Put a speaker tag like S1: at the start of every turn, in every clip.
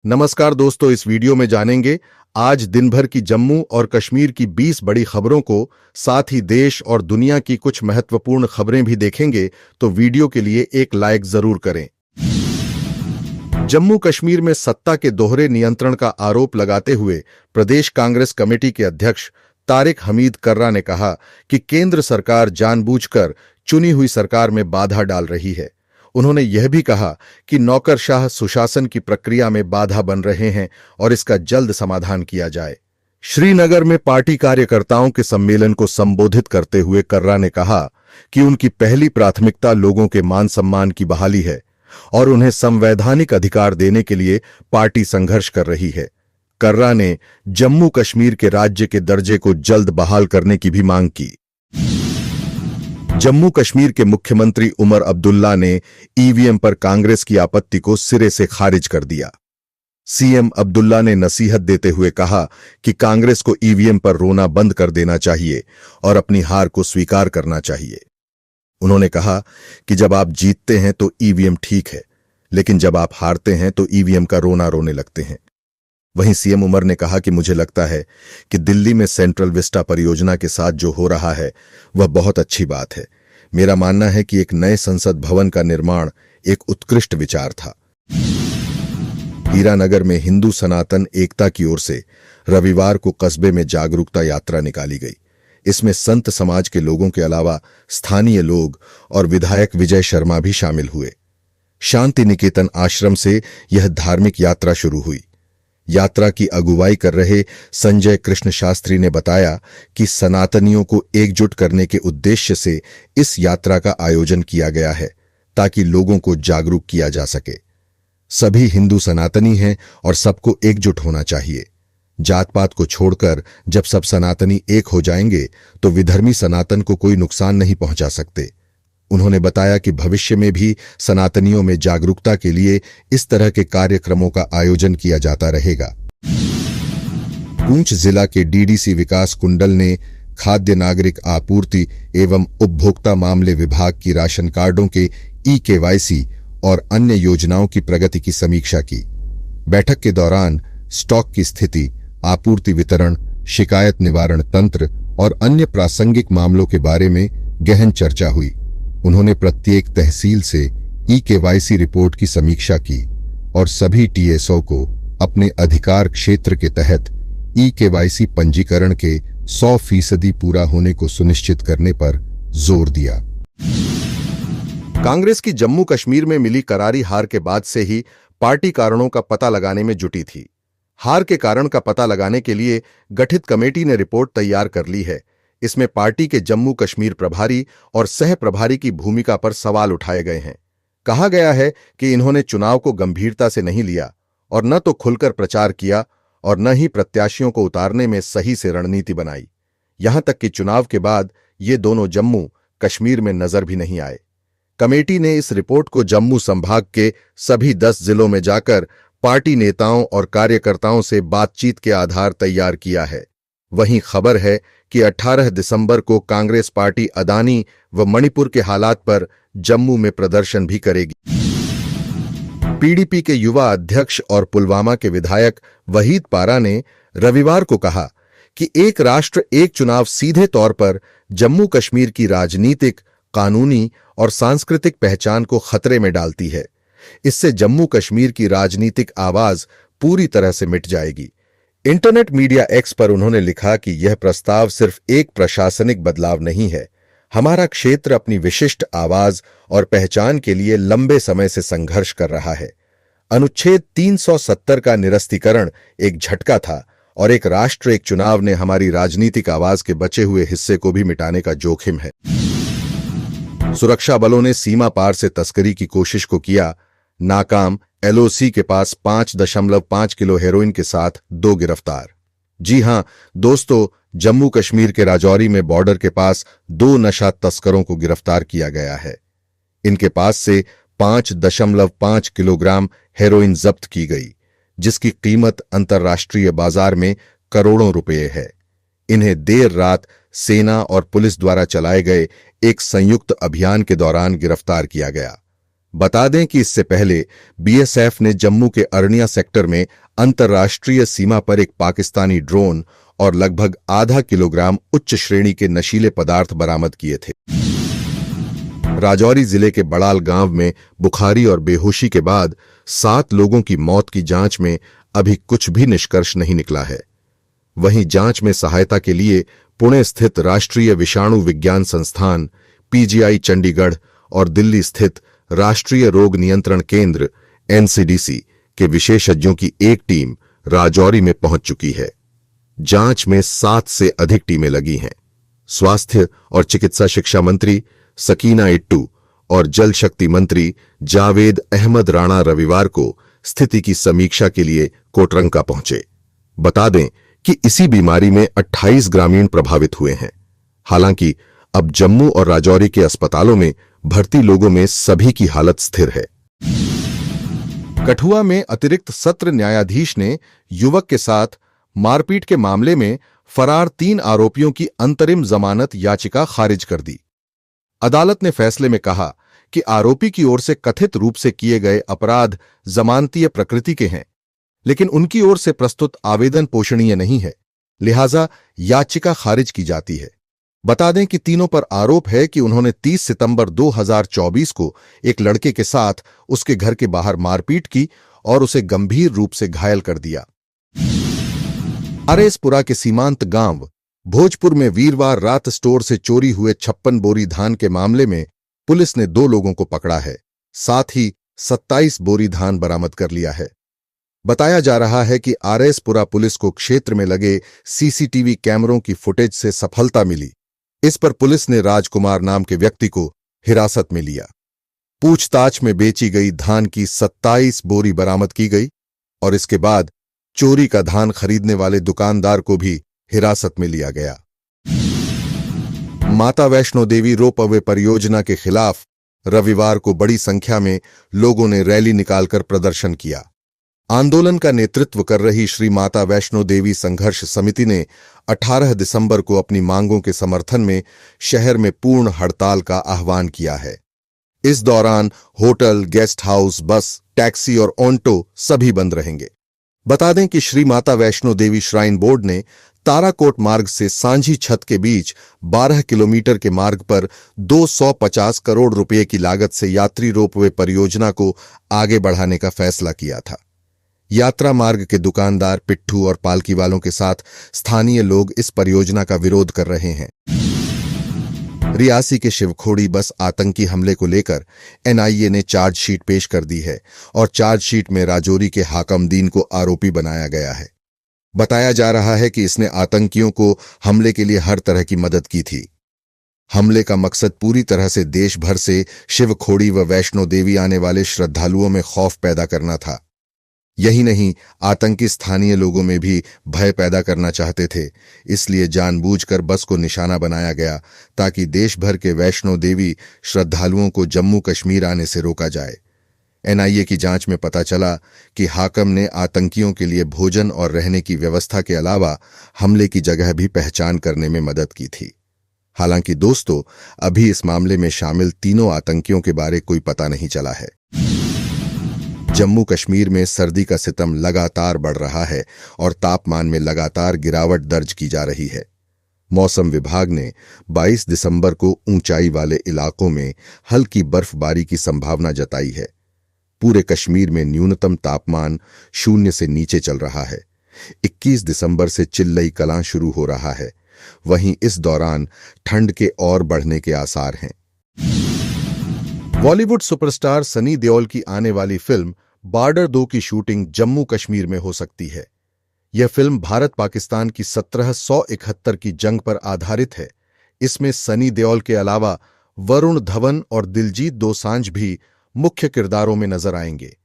S1: नमस्कार दोस्तों, इस वीडियो में जानेंगे आज दिन भर की जम्मू और कश्मीर की 20 बड़ी खबरों को, साथ ही देश और दुनिया की कुछ महत्वपूर्ण खबरें भी देखेंगे। तो वीडियो के लिए एक लाइक जरूर करें। जम्मू कश्मीर में सत्ता के दोहरे नियंत्रण का आरोप लगाते हुए प्रदेश कांग्रेस कमेटी के अध्यक्ष तारिक हमीद कर्रा ने कहा कि केंद्र सरकार जानबूझकर चुनी हुई सरकार में बाधा डाल रही है। उन्होंने यह भी कहा कि नौकरशाह सुशासन की प्रक्रिया में बाधा बन रहे हैं और इसका जल्द समाधान किया जाए। श्रीनगर में पार्टी कार्यकर्ताओं के सम्मेलन को संबोधित करते हुए कर्रा ने कहा कि उनकी पहली प्राथमिकता लोगों के मान सम्मान की बहाली है और उन्हें संवैधानिक अधिकार देने के लिए पार्टी संघर्ष कर रही है। कर्रा ने जम्मू कश्मीर के राज्य के दर्जे को जल्द बहाल करने की भी मांग की। जम्मू कश्मीर के मुख्यमंत्री उमर अब्दुल्ला ने ईवीएम पर कांग्रेस की आपत्ति को सिरे से खारिज कर दिया। सीएम अब्दुल्ला ने नसीहत देते हुए कहा कि कांग्रेस को ईवीएम पर रोना बंद कर देना चाहिए और अपनी हार को स्वीकार करना चाहिए। उन्होंने कहा कि जब आप जीतते हैं तो ईवीएम ठीक है, लेकिन जब आप हारते हैं तो ईवीएम का रोना रोने लगते हैं। वहीं सीएम उमर ने कहा कि मुझे लगता है कि दिल्ली में सेंट्रल विस्टा परियोजना के साथ जो हो रहा है वह बहुत अच्छी बात है। मेरा मानना है कि एक नए संसद भवन का निर्माण एक उत्कृष्ट विचार था। हीरानगर में हिंदू सनातन एकता की ओर से रविवार को कस्बे में जागरूकता यात्रा निकाली गई। इसमें संत समाज के लोगों के अलावा स्थानीय लोग और विधायक विजय शर्मा भी शामिल हुए। शांति निकेतन आश्रम से यह धार्मिक यात्रा शुरू हुई। यात्रा की अगुवाई कर रहे संजय कृष्ण शास्त्री ने बताया कि सनातनियों को एकजुट करने के उद्देश्य से इस यात्रा का आयोजन किया गया है ताकि लोगों को जागरूक किया जा सके। सभी हिंदू सनातनी हैं और सबको एकजुट होना चाहिए। जात पात को छोड़कर जब सब सनातनी एक हो जाएंगे तो विधर्मी सनातन को कोई नुकसान नहीं पहुंचा सकते। उन्होंने बताया कि भविष्य में भी सनातनियों में जागरूकता के लिए इस तरह के कार्यक्रमों का आयोजन किया जाता रहेगा। पुंछ जिला के डीडीसी विकास कुंडल ने खाद्य नागरिक आपूर्ति एवं उपभोक्ता मामले विभाग की राशन कार्डों के ई-केवाईसी और अन्य योजनाओं की प्रगति की समीक्षा की। बैठक के दौरान स्टॉक की स्थिति, आपूर्ति वितरण, शिकायत निवारण तंत्र और अन्य प्रासंगिक मामलों के बारे में गहन चर्चा हुई। उन्होंने प्रत्येक तहसील से ई-केवाईसी रिपोर्ट की समीक्षा की और सभी टीएसओ को अपने अधिकार क्षेत्र के तहत ई-केवाईसी पंजीकरण के 100% पूरा होने को सुनिश्चित करने पर जोर दिया। कांग्रेस की जम्मू कश्मीर में मिली करारी हार के बाद से ही पार्टी कारणों का पता लगाने में जुटी थी। हार के कारण का पता लगाने के लिए गठित कमेटी ने रिपोर्ट तैयार कर ली है। इसमें पार्टी के जम्मू कश्मीर प्रभारी और सह प्रभारी की भूमिका पर सवाल उठाए गए हैं। कहा गया है कि इन्होंने चुनाव को गंभीरता से नहीं लिया और न तो खुलकर प्रचार किया और न ही प्रत्याशियों को उतारने में सही से रणनीति बनाई। यहां तक कि चुनाव के बाद ये दोनों जम्मू कश्मीर में नजर भी नहीं आए। कमेटी ने इस रिपोर्ट को जम्मू संभाग के सभी 10 जिलों में जाकर पार्टी नेताओं और कार्यकर्ताओं से बातचीत के आधार तैयार किया है। वहीं खबर है कि 18 दिसंबर को कांग्रेस पार्टी अदानी व मणिपुर के हालात पर जम्मू में प्रदर्शन भी करेगी। पीडीपी के युवा अध्यक्ष और पुलवामा के विधायक वहीद पारा ने रविवार को कहा कि एक राष्ट्र एक चुनाव सीधे तौर पर जम्मू कश्मीर की राजनीतिक, कानूनी और सांस्कृतिक पहचान को खतरे में डालती है। इससे जम्मू कश्मीर की राजनीतिक आवाज पूरी तरह से मिट जाएगी। इंटरनेट मीडिया एक्स पर उन्होंने लिखा कि यह प्रस्ताव सिर्फ एक प्रशासनिक बदलाव नहीं है। हमारा क्षेत्र अपनी विशिष्ट आवाज और पहचान के लिए लंबे समय से संघर्ष कर रहा है। अनुच्छेद 370 का निरस्तीकरण एक झटका था और एक राष्ट्र एक चुनाव ने हमारी राजनीतिक आवाज के बचे हुए हिस्से को भी मिटाने का जोखिम है। सुरक्षा बलों ने सीमा पार से तस्करी की कोशिश को किया नाकाम। एलओसी के पास 5.5 किलो हेरोइन के साथ 2 गिरफ्तार। जी हां दोस्तों, जम्मू कश्मीर के राजौरी में बॉर्डर के पास 2 नशा तस्करों को गिरफ्तार किया गया है। इनके पास से 5.5 किलोग्राम हेरोइन जब्त की गई, जिसकी कीमत अंतर्राष्ट्रीय बाजार में करोड़ों रुपए है। इन्हें देर रात सेना और पुलिस द्वारा चलाए गए एक संयुक्त अभियान के दौरान गिरफ्तार किया गया। बता दें कि इससे पहले बीएसएफ ने जम्मू के अरनिया सेक्टर में अंतर्राष्ट्रीय सीमा पर एक पाकिस्तानी ड्रोन और लगभग आधा किलोग्राम उच्च श्रेणी के नशीले पदार्थ बरामद किए थे। राजौरी जिले के बड़ाल गांव में बुखारी और बेहोशी के बाद 7 लोगों की मौत की जांच में अभी कुछ भी निष्कर्ष नहीं निकला है। वहीं जांच में सहायता के लिए पुणे स्थित राष्ट्रीय विषाणु विज्ञान संस्थान पीजीआई चंडीगढ़ और दिल्ली स्थित राष्ट्रीय रोग नियंत्रण केंद्र एनसीडीसी के विशेषज्ञों की एक टीम राजौरी में पहुंच चुकी है। जांच में 7 से अधिक टीमें लगी हैं। स्वास्थ्य और चिकित्सा शिक्षा मंत्री सकीना इट्टू और जल शक्ति मंत्री जावेद अहमद राणा रविवार को स्थिति की समीक्षा के लिए कोटरंका पहुंचे। बता दें कि इसी बीमारी में 28 ग्रामीण प्रभावित हुए हैं। हालांकि अब जम्मू और राजौरी के अस्पतालों में भर्ती लोगों में सभी की हालत स्थिर है। कठुआ में अतिरिक्त सत्र न्यायाधीश ने युवक के साथ मारपीट के मामले में फरार 3 आरोपियों की अंतरिम जमानत याचिका खारिज कर दी। अदालत ने फैसले में कहा कि आरोपी की ओर से कथित रूप से किए गए अपराध जमानतीय प्रकृति के हैं, लेकिन उनकी ओर से प्रस्तुत आवेदन पोषणीय नहीं है, लिहाजा याचिका खारिज की जाती है। बता दें कि तीनों पर आरोप है कि उन्होंने 30 सितंबर 2024 को एक लड़के के साथ उसके घर के बाहर मारपीट की और उसे गंभीर रूप से घायल कर दिया। आरएसपुरा के सीमांत गांव भोजपुर में वीरवार रात स्टोर से चोरी हुए 56 बोरी धान के मामले में पुलिस ने 2 लोगों को पकड़ा है, साथ ही 27 बोरी धान बरामद कर लिया है। बताया जा रहा है कि आरएसपुरा पुलिस को क्षेत्र में लगे सीसीटीवी कैमरों की फुटेज से सफलता मिली। इस पर पुलिस ने राजकुमार नाम के व्यक्ति को हिरासत में लिया। पूछताछ में बेची गई धान की 27 बोरी बरामद की गई और इसके बाद चोरी का धान खरीदने वाले दुकानदार को भी हिरासत में लिया गया। माता वैष्णो देवी रोपवे परियोजना के खिलाफ रविवार को बड़ी संख्या में लोगों ने रैली निकालकर प्रदर्शन किया। आंदोलन का नेतृत्व कर रही श्री माता वैष्णो देवी संघर्ष समिति ने 18 दिसंबर को अपनी मांगों के समर्थन में शहर में पूर्ण हड़ताल का आह्वान किया है। इस दौरान होटल, गेस्ट हाउस, बस, टैक्सी और ऑटो सभी बंद रहेंगे। बता दें कि श्री माता वैष्णो देवी श्राइन बोर्ड ने ताराकोट मार्ग से सांझी छत के बीच 12 किलोमीटर के मार्ग पर 250 करोड़ रुपए की लागत से यात्री रोपवे परियोजना को आगे बढ़ाने का फैसला किया था। यात्रा मार्ग के दुकानदार, पिट्ठू और पालकी वालों के साथ स्थानीय लोग इस परियोजना का विरोध कर रहे हैं। रियासी के शिवखोड़ी बस आतंकी हमले को लेकर एनआईए ने चार्जशीट पेश कर दी है और चार्जशीट में राजौरी के हाकमदीन को आरोपी बनाया गया है। बताया जा रहा है कि इसने आतंकियों को हमले के लिए हर तरह की मदद की थी। हमले का मकसद पूरी तरह से देश भर से शिवखोड़ी व वैष्णो देवी आने वाले श्रद्धालुओं में खौफ पैदा करना था। यही नहीं, आतंकी स्थानीय लोगों में भी भय पैदा करना चाहते थे, इसलिए जानबूझकर बस को निशाना बनाया गया ताकि देश भर के वैष्णो देवी श्रद्धालुओं को जम्मू कश्मीर आने से रोका जाए। एनआईए की जांच में पता चला कि हाकम ने आतंकियों के लिए भोजन और रहने की व्यवस्था के अलावा हमले की जगह भी पहचान करने में मदद की थी। हालांकि दोस्तों, अभी इस मामले में शामिल तीनों आतंकियों के बारे कोई पता नहीं चला है। जम्मू कश्मीर में सर्दी का सितम लगातार बढ़ रहा है और तापमान में लगातार गिरावट दर्ज की जा रही है। मौसम विभाग ने 22 दिसंबर को ऊंचाई वाले इलाकों में हल्की बर्फबारी की संभावना जताई है। पूरे कश्मीर में न्यूनतम तापमान 0 से नीचे चल रहा है। 21 दिसंबर से चिल्लई कलां शुरू हो रहा है। वहीं इस दौरान ठंड के और बढ़ने के आसार हैं। बॉलीवुड सुपरस्टार सनी देओल की आने वाली फिल्म बॉर्डर 2 की शूटिंग जम्मू कश्मीर में हो सकती है। यह फिल्म भारत पाकिस्तान की 1771 की जंग पर आधारित है। इसमें सनी देओल के अलावा वरुण धवन और दिलजीत दोसांझ भी मुख्य किरदारों में नजर आएंगे।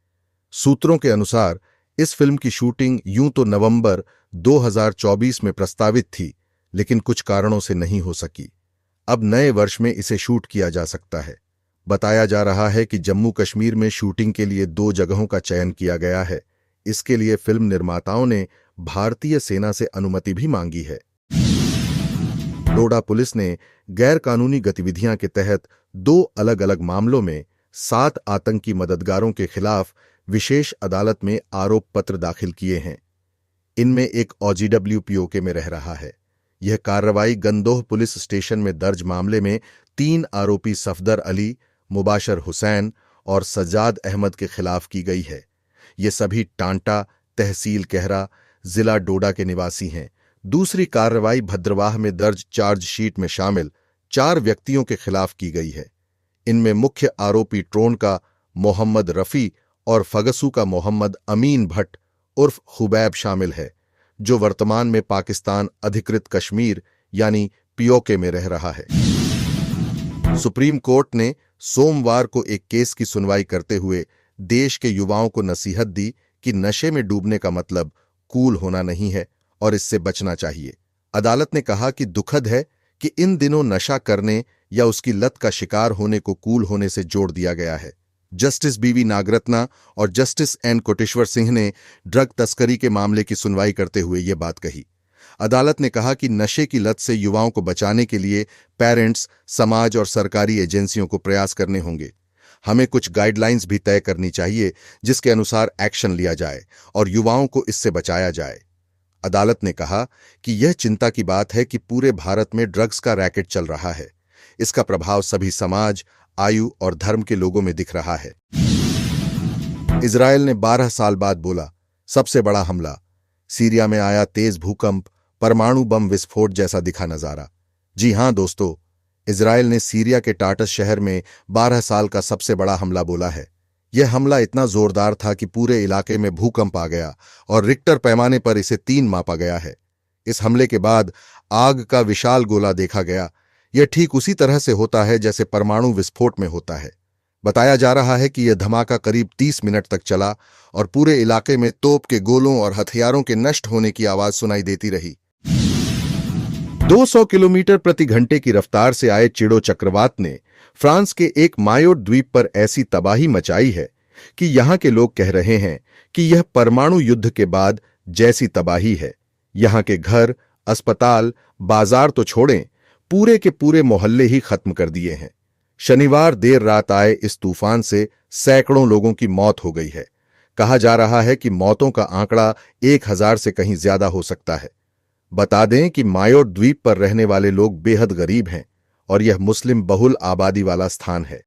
S1: सूत्रों के अनुसार इस फिल्म की शूटिंग यूं तो नवंबर 2024 में प्रस्तावित थी, लेकिन कुछ कारणों से नहीं हो सकी। अब नए वर्ष में इसे शूट किया जा सकता है। बताया जा रहा है कि जम्मू कश्मीर में शूटिंग के लिए 2 जगहों का चयन किया गया है। इसके लिए फिल्म निर्माताओं ने भारतीय सेना से अनुमति भी मांगी है। डोडा पुलिस ने गैर कानूनी गतिविधियां के तहत 2 अलग-अलग मामलों में 7 आतंकी मददगारों के खिलाफ विशेष अदालत में आरोप पत्र दाखिल किए हैं। इनमें एक OGW POK में रह रहा है। यह कार्रवाई गंदोह पुलिस स्टेशन में दर्ज मामले में 3 आरोपी सफदर अली, मुबाशर हुसैन और सज्जाद अहमद के खिलाफ की गई है। ये सभी टांटा, तहसील कहरा, जिला डोडा के निवासी हैं। दूसरी कार्रवाई भद्रवाह में दर्ज चार्जशीट में शामिल 4 व्यक्तियों के खिलाफ की गई है। इनमें मुख्य आरोपी ट्रोन का मोहम्मद रफी और फगसू का मोहम्मद अमीन भट्ट उर्फ खुबैब शामिल है, जो वर्तमान में पाकिस्तान अधिकृत कश्मीर यानी POK में रह रहा है। सुप्रीम कोर्ट ने सोमवार को एक केस की सुनवाई करते हुए देश के युवाओं को नसीहत दी कि नशे में डूबने का मतलब कूल होना नहीं है और इससे बचना चाहिए। अदालत ने कहा कि दुखद है कि इन दिनों नशा करने या उसकी लत का शिकार होने को कूल होने से जोड़ दिया गया है। जस्टिस BV नागरत्ना और जस्टिस N कोटेश्वर सिंह ने ड्रग तस्करी के मामले की सुनवाई करते हुए ये बात कही। अदालत ने कहा कि नशे की लत से युवाओं को बचाने के लिए पेरेंट्स, समाज और सरकारी एजेंसियों को प्रयास करने होंगे। हमें कुछ गाइडलाइंस भी तय करनी चाहिए जिसके अनुसार एक्शन लिया जाए और युवाओं को इससे बचाया जाए। अदालत ने कहा कि यह चिंता की बात है कि पूरे भारत में ड्रग्स का रैकेट चल रहा है। इसका प्रभाव सभी समाज, आयु और धर्म के लोगों में दिख रहा है। इजरायल ने 12 साल बाद बोला, सबसे बड़ा हमला। सीरिया में आया तेज भूकंप, परमाणु बम विस्फोट जैसा दिखा नजारा। जी हां दोस्तों, इजरायल ने सीरिया के टाटस शहर में 12 साल का सबसे बड़ा हमला बोला है। यह हमला इतना जोरदार था कि पूरे इलाके में भूकंप आ गया और रिक्टर पैमाने पर इसे 3 मापा गया है। इस हमले के बाद आग का विशाल गोला देखा गया। यह ठीक उसी तरह से होता है जैसे परमाणु विस्फोट में होता है। बताया जा रहा है कि यह धमाका करीब 30 मिनट तक चला और पूरे इलाके में तोप के गोलों और हथियारों के नष्ट होने की आवाज सुनाई देती रही। 200 किलोमीटर प्रति घंटे की रफ्तार से आए चिड़ो चक्रवात ने फ्रांस के एक मायोट द्वीप पर ऐसी तबाही मचाई है कि यहां के लोग कह रहे हैं कि यह परमाणु युद्ध के बाद जैसी तबाही है। यहां के घर, अस्पताल, बाजार तो छोड़ें, पूरे के पूरे मोहल्ले ही खत्म कर दिए हैं। शनिवार देर रात आए इस तूफान से सैकड़ों लोगों की मौत हो गई है। कहा जा रहा है कि मौतों का आंकड़ा 1000 से कहीं ज्यादा हो सकता है। बता दें कि मायोट द्वीप पर रहने वाले लोग बेहद गरीब हैं और यह मुस्लिम बहुल आबादी वाला स्थान है।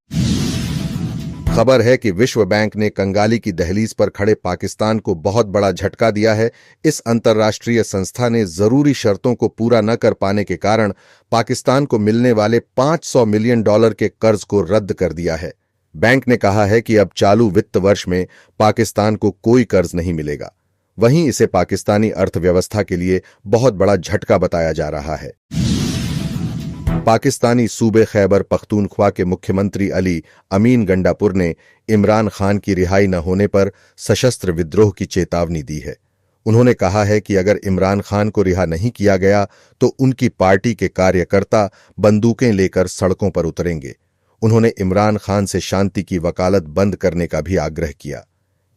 S1: खबर है कि विश्व बैंक ने कंगाली की दहलीज पर खड़े पाकिस्तान को बहुत बड़ा झटका दिया है। इस अंतर्राष्ट्रीय संस्था ने जरूरी शर्तों को पूरा न कर पाने के कारण पाकिस्तान को मिलने वाले $500 मिलियन के कर्ज को रद्द कर दिया है। बैंक ने कहा है कि अब चालू वित्त वर्ष में पाकिस्तान को कोई कर्ज नहीं मिलेगा। वहीं इसे पाकिस्तानी अर्थव्यवस्था के लिए बहुत बड़ा झटका बताया जा रहा है। पाकिस्तानी सूबे खैबर पख्तूनख्वा के मुख्यमंत्री अली अमीन गंडापुर ने इमरान खान की रिहाई न होने पर सशस्त्र विद्रोह की चेतावनी दी है। उन्होंने कहा है कि अगर इमरान खान को रिहा नहीं किया गया तो उनकी पार्टी के कार्यकर्ता बंदूकें लेकर सड़कों पर उतरेंगे। उन्होंने इमरान खान से शांति की वकालत बंद करने का भी आग्रह किया।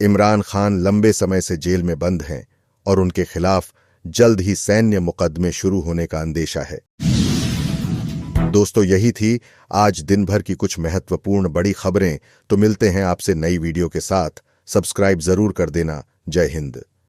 S1: इमरान खान लंबे समय से जेल में बंद हैं और उनके खिलाफ जल्द ही सैन्य मुकदमे शुरू होने का अंदेशा है। दोस्तों, यही थी आज दिन भर की कुछ महत्वपूर्ण बड़ी खबरें। तो मिलते हैं आपसे नई वीडियो के साथ। सब्सक्राइब जरूर कर देना। जय हिंद।